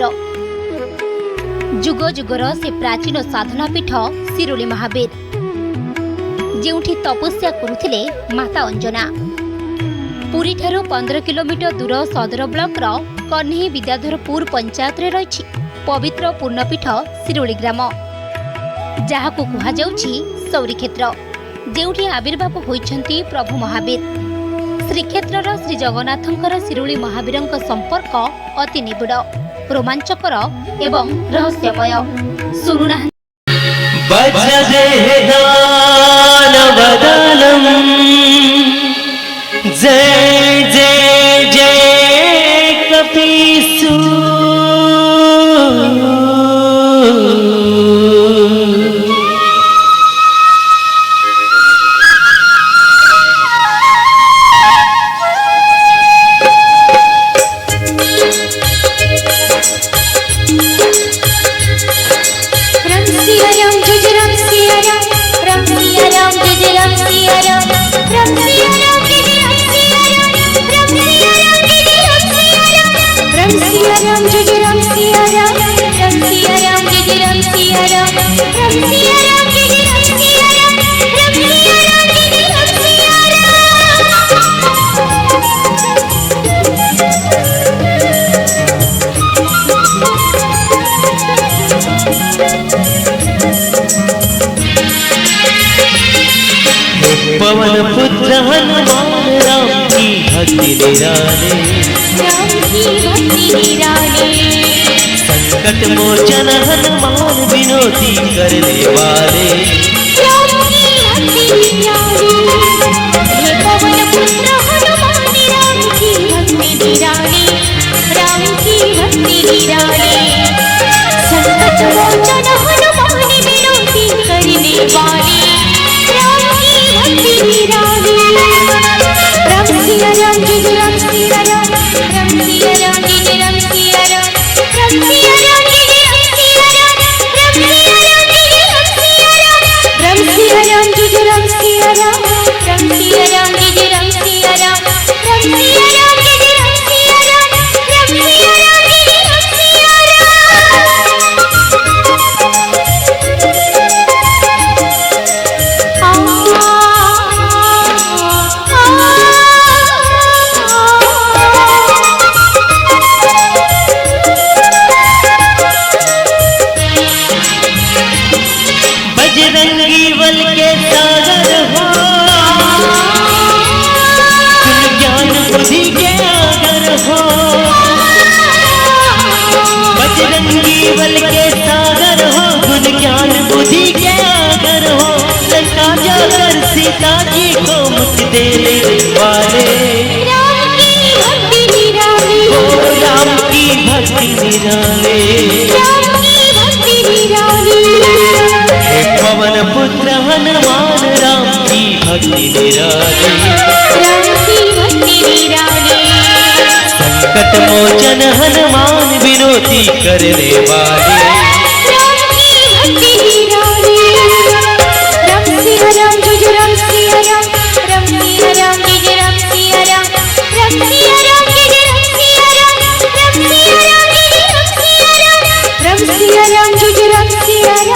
श्रीक्षेत्र जुग जुगर से प्राचीन साधना पीठ शिरोली महाबीर जेउठी तपस्या करुथिले माता अंजना। पुरी ठारू 15 किलोमीटर दूर सदर ब्लॉक कन्हे विद्याधरपुर पंचायत रे रही पवित्र पूर्णपीठ शिरोली ग्राम जहाकू कुहा जाउछि सौरी क्षेत्र जेउठी आविर्भाव होइछन्ति प्रभु महावीर। श्रीक्षेत्रर श्री जगन्नाथंकर शिरोली महावीरंक संपर्क अति निबिड़ रोमांचकर एवं रहस्यमय। सुनुना जय जय जय कपीसु पवन पुत्र हनुमान राम की भक्ति निराले संकट मोचन हनुमान विनोदी करने वाले। पवन पुत्र हनुमान राम की भक्ति निराले संकट मोचन हनुमान विनोदी करने वाले। बजरंगी बल के सागर हो ज्ञान बुद्धि के आगर हो। बजरंगी बल के सागर हो गुण ज्ञान बुद्धि के आगर हो। लंका जाकर सीता जी को मुक्ति देने वाले। राम की भक्ति निराले पवन पुत्र हनुमान राम की भक्ति निराले संकट मोचन हनुमान विनोदी करने वाले। Ram